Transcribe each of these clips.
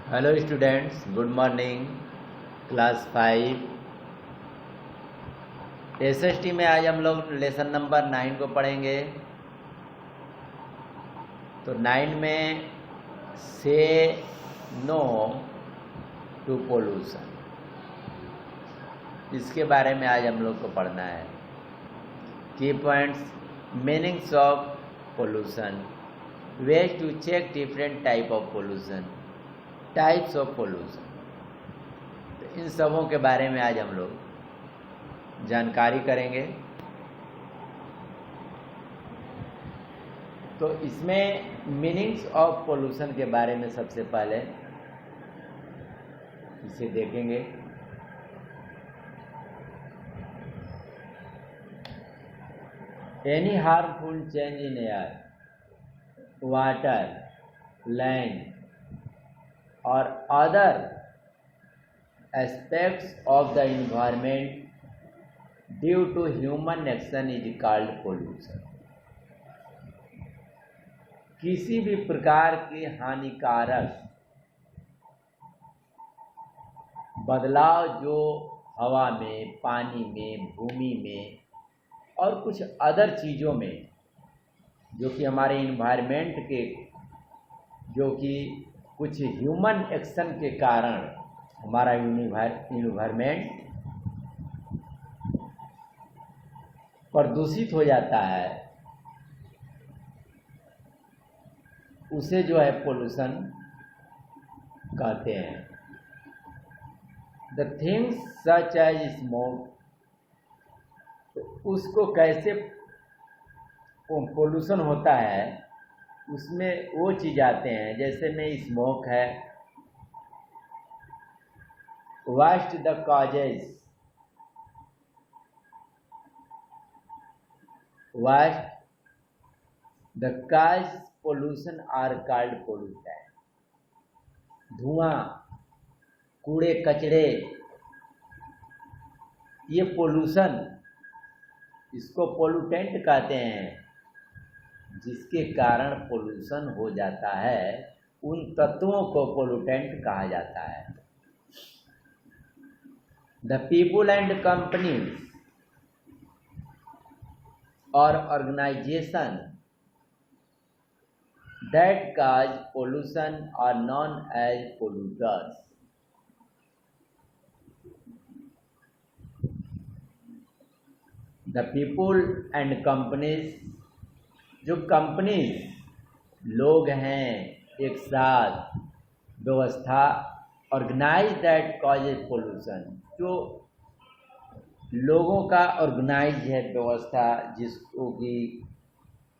Hello students, good morning. Class 5 SST में आज हम लोग लेसन नंबर 9 को पढ़ेंगे। तो 9 में से नो टू पोल्यूशन, इसके बारे में आज हम लोग को पढ़ना है। Key points: meanings of pollution, ways to check different type of pollution, types of pollution. तो इन सबों के बारे में आज हम लोग जानकारी करेंगे। तो इसमें मीनिंग्स ऑफ पोल्यूशन के बारे में सबसे पहले इसे देखेंगे। Any harmful change in air, water, land और other aspects of the environment due to human action is called pollution। किसी भी प्रकार के हानिकारक बदलाव जो हवा में, पानी में, भूमि में और कुछ अदर चीज़ों में, जो कि हमारे इन्वायरमेंट के, जो कि कुछ ह्यूमन एक्शन के कारण हमारा इन्वायरमेंट प्रदूषित हो जाता है, उसे जो है पोल्यूशन कहते हैं। The things such as smoke, तो उसको कैसे पोल्यूशन होता है, उसमें वो चीज़ आते हैं जैसे में स्मोक है। What the causes, what the cause pollution are called pollutant। धुआं, कूड़े कचरे, ये पोल्यूशन, इसको पोल्यूटेंट कहते हैं। जिसके कारण पोल्यूशन हो जाता है, उन तत्वों को पोल्यूटेंट कहा जाता है। The people and companies or organization that cause pollution are known as polluters। The people and companies, जो कंपनीज, लोग हैं एक साथ, व्यवस्था, ऑर्गेनाइज दैट कॉजेज पोल्यूशन, जो लोगों का ऑर्गेनाइज है व्यवस्था, जिसको कि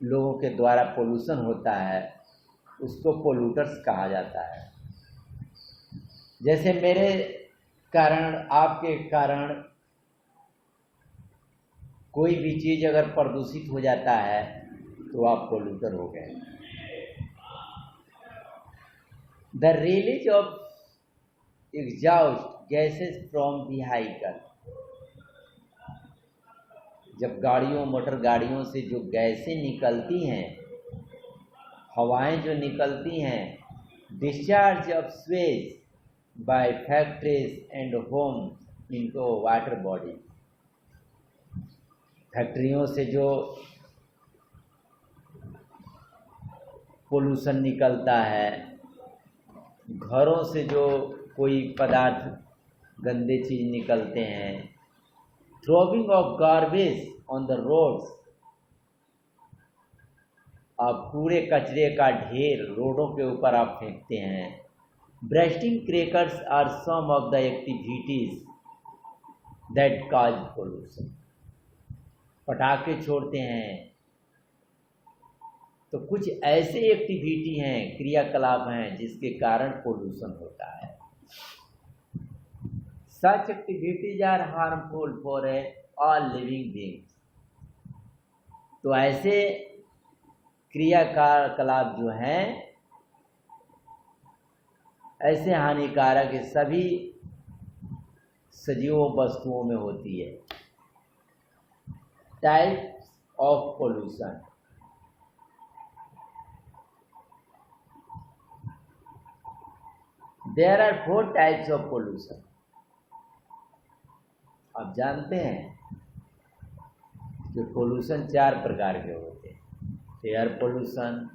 लोगों के द्वारा पोल्यूशन होता है, उसको पोल्यूटर्स कहा जाता है। जैसे मेरे कारण, आपके कारण कोई भी चीज़ अगर प्रदूषित हो जाता है तो आप पोल्यूटर हो गए। The release of exhaust gases from vehicle, जब गाड़ियों, मोटर गाड़ियों से जो गैसें निकलती हैं, हवाएं जो निकलती हैं, discharge of sewage by factories and home into water body, फैक्ट्रियों से जो पोल्यूशन निकलता है, घरों से जो कोई पदार्थ, गंदे चीज़ निकलते हैं, throwing of garbage on the roads, आप कूड़े कचरे का ढेर रोडों के ऊपर आप फेंकते हैं। Bursting crackers are some of the activities that cause pollution, पटाखे छोड़ते हैं। तो कुछ ऐसे एक्टिविटी हैं, क्रियाकलाप हैं, जिसके कारण पोल्यूशन होता है। Such activities are harmful for all living beings। तो ऐसे क्रियाकलाप जो हैं, ऐसे हानिकारक सभी सजीव वस्तुओं में होती है। Types of pollution, there are 4 types of pollution. आप जानते हैं कि पोल्यूशन 4 प्रकार के होते हैं, air pollution,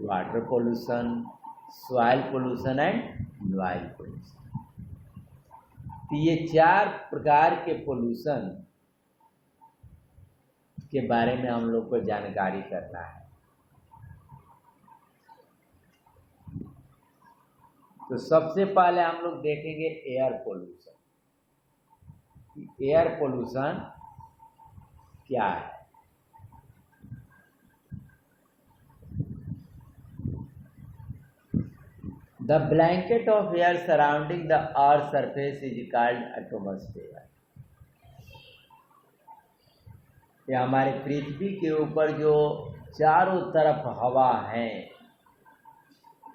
water pollution, soil pollution and noise pollution. तो ये 4 प्रकार के पोल्यूशन के बारे में हम लोग को जानकारी करना है। तो सबसे पहले हम लोग देखेंगे एयर पोल्यूशन। एयर पोल्यूशन क्या है? The blanket of air surrounding the earth's surface is called atmosphere। ये हमारे पृथ्वी के ऊपर जो चारों तरफ हवा है,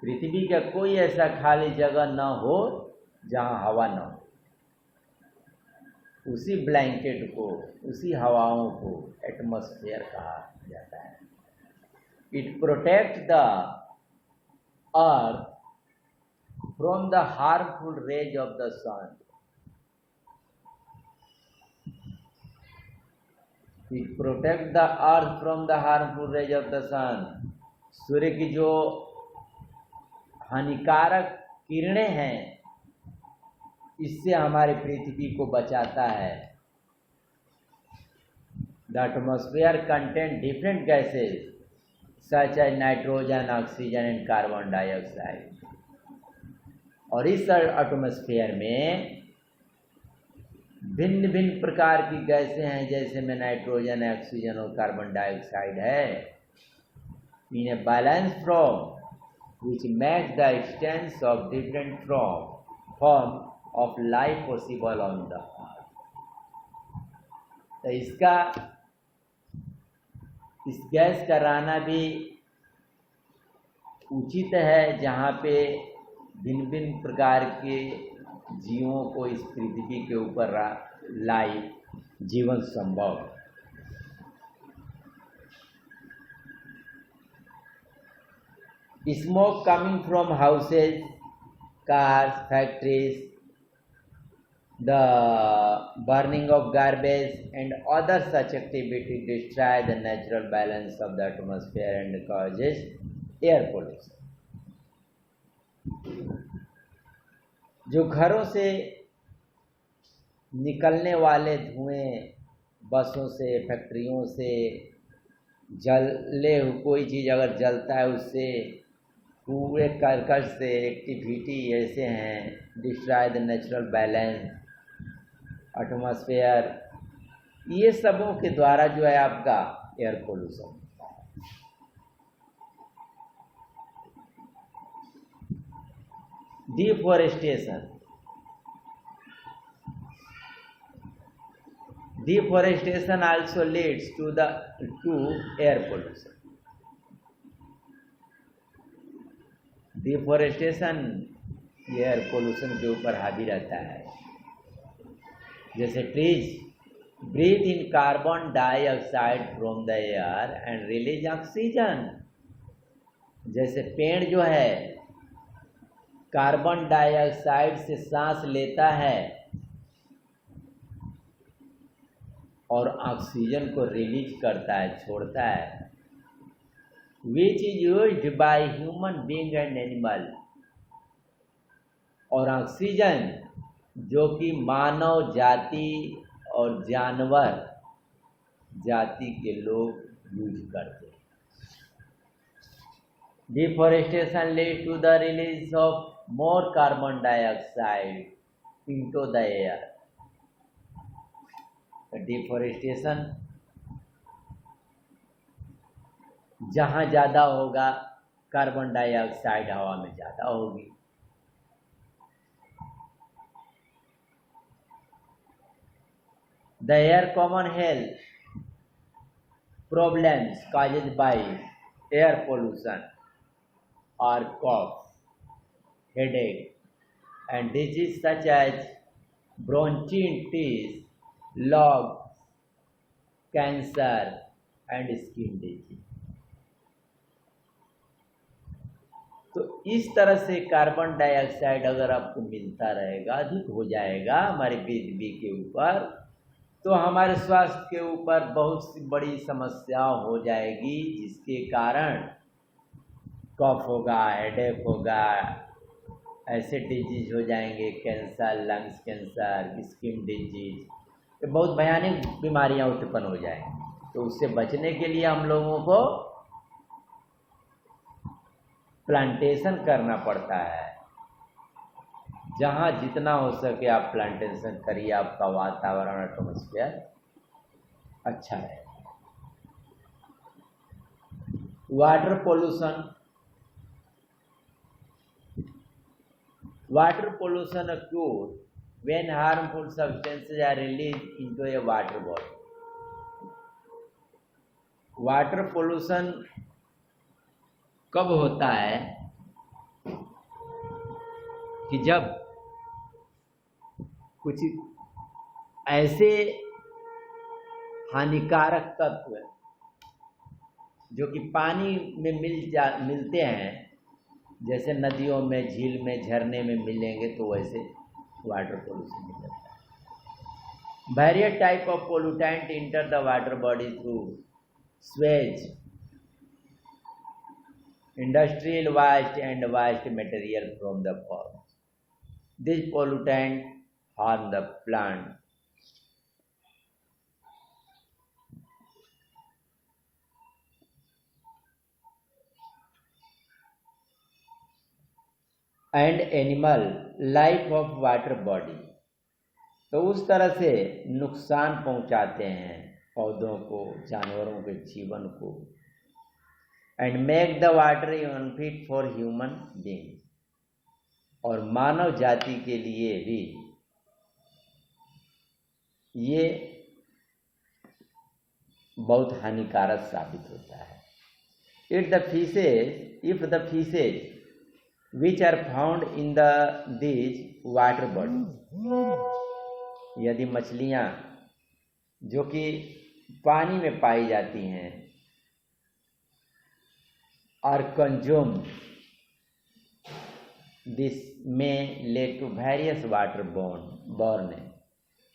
पृथ्वी का कोई ऐसा खाली जगह न हो जहाँ हवा न हो, उसी ब्लैंकेट को, उसी हवाओं को एटमॉस्फेयर कहा जाता है। It protect the earth from the harmful rays of the sun. It protect the earth from the harmful rays of the sun. सूर्य की जो हानिकारक किरणें हैं, इससे हमारे पृथ्वी को बचाता है। The atmosphere contain different gases such as nitrogen, oxygen and carbon dioxide. और इस एटमॉस्फेयर में भिन्न भिन्न प्रकार की गैसें हैं, जैसे में नाइट्रोजन, ऑक्सीजन और कार्बन डाइऑक्साइड है। In a balance from which makes the existence of different form of life possible on the earth। तो इस गैस का रहना भी उचित है, जहाँ पे भिन्न भिन्न प्रकार के जीवों को इस पृथ्वी के ऊपर लाइफ, जीवन संभव है। Smoke coming from houses, cars, factories, the burning of garbage and other such activity destroy the natural balance of the atmosphere and causes air pollution। जो घरों से निकलने वाले धुएं, बसों से, फैक्ट्रियों से जले, कोई चीज़ अगर जलता है उससे, पूरे कर्कश से, एक्टिविटी ऐसे हैं, destroy the natural balance, atmosphere, ये सबों के द्वारा जो है आपका air pollution. Deforestation. Deforestation also leads to air pollution। Deforestation air pollution के ऊपर हावी रहता है। जैसे trees breathe in carbon dioxide from the air and release oxygen. जैसे पेड़ जो है कार्बन डाइऑक्साइड से सांस लेता है और ऑक्सीजन को रिलीज करता है, छोड़ता है। Which is used by human being and animal. और ऑक्सीजन जो कि मानव जाति और जानवर जाति के लोग यूज करते हैं। Deforestation lead to the release of more carbon dioxide into the air. Deforestation जहाँ ज़्यादा होगा, कार्बन डाइऑक्साइड हवा में ज़्यादा होगी। The air common health problems caused by air pollution are cough, headache and disease such as bronchitis, lung cancer and skin disease। तो इस तरह से कार्बन डाइऑक्साइड अगर आपको मिलता रहेगा, अधिक हो जाएगा हमारे पृथ्वी के ऊपर, तो हमारे स्वास्थ्य के ऊपर बहुत सी बड़ी समस्या हो जाएगी, जिसके कारण कफ होगा, हेडेक होगा, ऐसे डिजीज हो जाएंगे, cancer, lungs cancer, skin disease, तो बहुत भयानक बीमारियां उत्पन्न हो जाएंगी। तो उससे बचने के लिए हम लोगों को प्लांटेशन करना पड़ता है। जहाँ जितना हो सके आप प्लांटेशन करिए, आपका वातावरण, एटमॉस्फेयर अच्छा है। Water pollution, water pollution occurs when harmful substances are released into a water body. Water pollution कब होता है कि जब कुछ ऐसे हानिकारक तत्व जो कि पानी में मिलते हैं, जैसे नदियों में, झील में, झरने में मिलेंगे, तो वैसे वाटर पोल्यूशन हो जाता है। Various type of pollutant enter the water body through sewage, industrial waste and waste material from the forest. This pollutant harm the plant. And animal life of water body. तो उस तरह से नुकसान पहुंचाते हैं पौधों को, जानवरों के जीवन को. And make the water unfit for human being. और मानव जाति के लिए भी ये बहुत हानिकारक साबित होता है. If the fishes which are found in these water bodies, यदि मछलियाँ जो कि पानी में पाई जाती हैं और consume, this may led to various water borne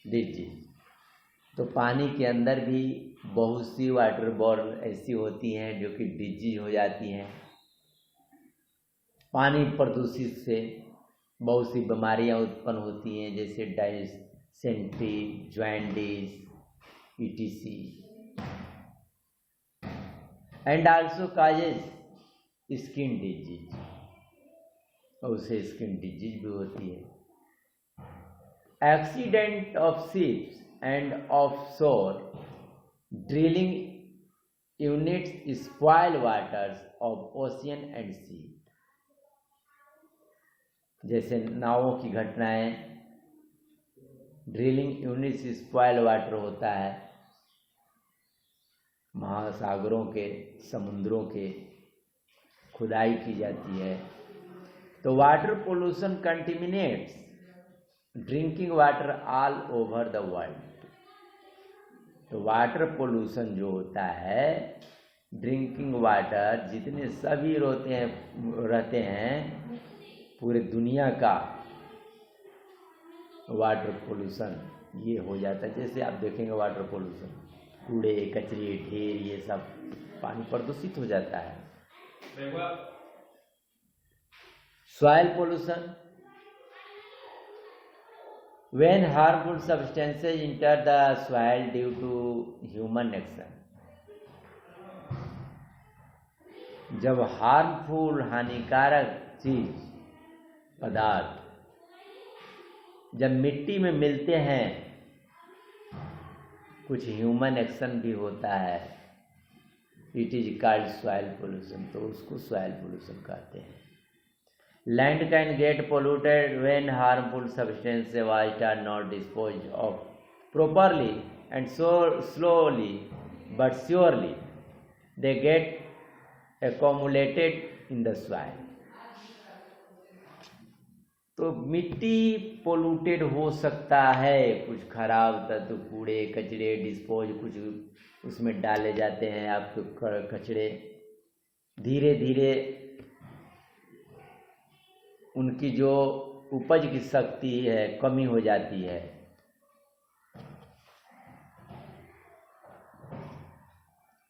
disease. तो पानी के अंदर भी बहुत सी वाटर बॉर्न ऐसी होती हैं जो कि डिजीज हो जाती हैं. पानी प्रदूषित से बहुत सी बीमारियां उत्पन्न होती हैं, जैसे dysentery, jaundice, ETC. And also causes skin disease. और उससे स्किन डिजीज भी होती है. Accident of ships and offshore drilling units spoil waters of ocean and sea. जैसे नावों की घटनाएं, ड्रिलिंग यूनिट से स्पॉइल वाटर होता है, महासागरों के, समुद्रों के खुदाई की जाती है. तो water pollution contaminants drinking water all over the world. तो वाटर पोल्यूशन जो होता है, ड्रिंकिंग वाटर जितने सभी रहते हैं पूरे दुनिया का वाटर पोल्यूशन ये हो जाता है. जैसे आप देखेंगे वाटर पोल्यूशन, कूड़े कचरे ढेर, ये सब पानी प्रदूषित हो जाता है. Soil pollution, when harmful substances enter the soil due to human action. जब हार्मफुल, हानिकारक चीज, पदार्थ जब मिट्टी में मिलते हैं, कुछ ह्यूमन एक्शन भी होता है, it is called soil pollution. तो उसको सॉइल पोल्यूशन कहते हैं. Land can get polluted when harmful substances waste are not disposed of properly and so slowly but surely they get accumulated in the soil. तो मिट्टी polluted हो सकता है, कुछ खराब तत्व, कूड़े कचरे, डिस्पोज कुछ उसमें डाले जाते हैं. आपके कचरे धीरे धीरे उनकी जो उपज की शक्ति है कमी हो जाती है।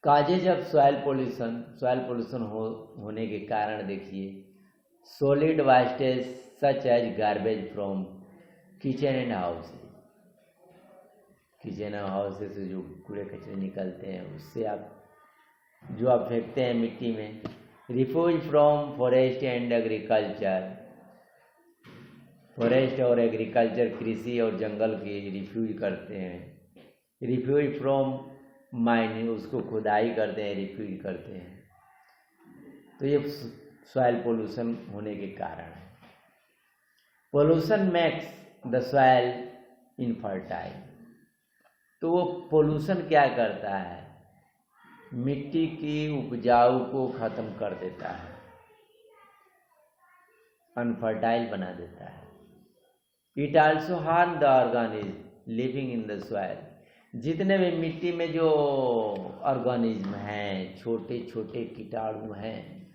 काजेज ऑफ सॉइल पोल्यूशन होने के कारण देखिए, solid wastage such as garbage from kitchen and houses. Kitchen और हाउसेज से जो कूड़े कचरे निकलते हैं उससे आप फेंकते हैं मिट्टी में। Refuse from forest and agriculture, forest और एग्रीकल्चर कृषि और जंगल के रिफ्यूज करते हैं। रिफ्यूज फ्रॉम माइनिंग, उसको खुदाई करते हैं, रिफ्यूज करते हैं। तो ये सॉइल पोल्यूशन होने के कारण है। Pollution makes the soil infertile. तो वो पोल्यूशन क्या करता है, मिट्टी की उपजाऊ को खत्म कर देता है, अनफर्टाइल बना देता है। It also harm the organism living in the soil. जितने भी मिट्टी में जो ऑर्गेनिज्म हैं, छोटे छोटे कीटाणु हैं,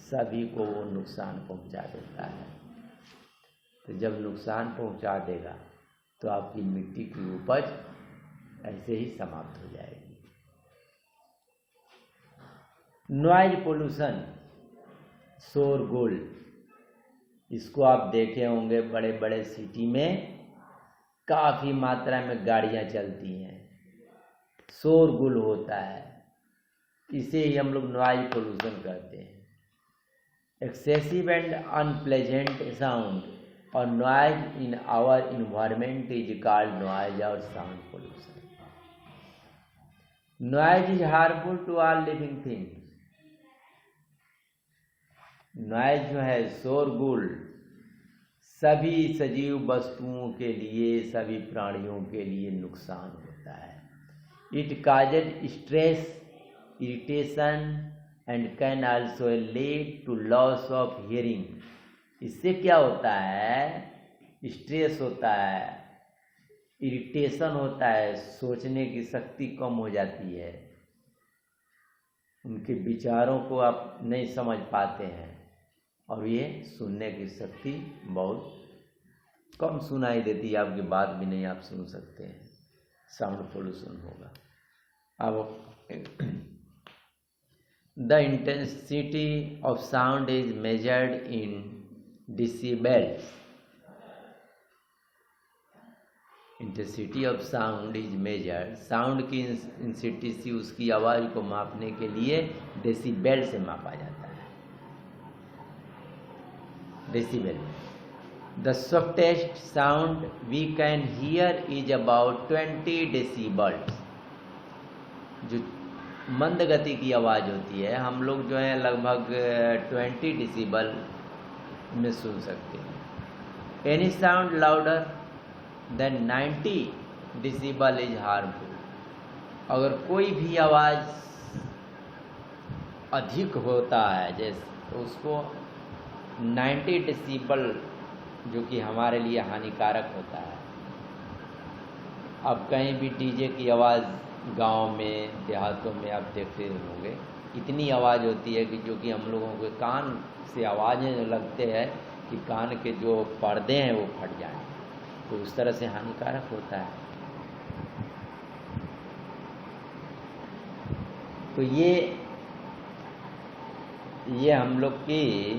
सभी को वो नुकसान पहुंचा देता है। तो जब नुकसान पहुंचा देगा तो आपकी मिट्टी की उपज ऐसे ही समाप्त हो जाएगी। नॉइज पोल्यूशन, शोरगुल, इसको आप देखे होंगे बड़े बड़े सिटी में काफ़ी मात्रा में गाड़ियां चलती हैं, शोरगुल होता है, इसे ही हम लोग नॉइज पोल्यूशन कहते हैं। एक्सेसिव एंड अनप्लेजेंट साउंड और noise in our environment is called noise और sound pollution. Noise is harmful to all living things. Noise जो है, शोरगुल, सभी सजीव वस्तुओं के लिए, सभी प्राणियों के लिए नुकसान होता है। It causes stress, irritation and can also lead to loss of hearing. इससे क्या होता है, स्ट्रेस होता है, इरिटेशन होता है, सोचने की शक्ति कम हो जाती है, उनके विचारों को आप नहीं समझ पाते हैं और ये सुनने की शक्ति बहुत कम सुनाई देती है, आपकी बात भी नहीं आप सुन सकते हैं। साउंड पोल्यूशन होगा। अब the intensity of sound is measured in decibels. Intensity of sound is measured, sound की इंटेंसिटी, उसकी आवाज़ को मापने के लिए डेसिबल से मापा जाता है। Decibel, the softest sound we can hear is about 20 decibels. जो मंद गति की आवाज़ होती है, हम लोग जो है लगभग 20 डेसिबल में सुन सकते हैं। Any sound louder than 90 decibel is harmful. अगर कोई भी आवाज़ अधिक होता है जैसे, तो उसको 90 डेसिबल, जो कि हमारे लिए हानिकारक होता है। अब कहीं भी डीजे की आवाज़ गांव में, देहातों में आप देखते होंगे, इतनी आवाज़ होती है कि जो कि हम लोगों के कान से आवाज़ें लगते हैं कि कान के जो पर्दे हैं वो फट जाएं। तो उस तरह से हानिकारक होता है। तो ये हम लोग की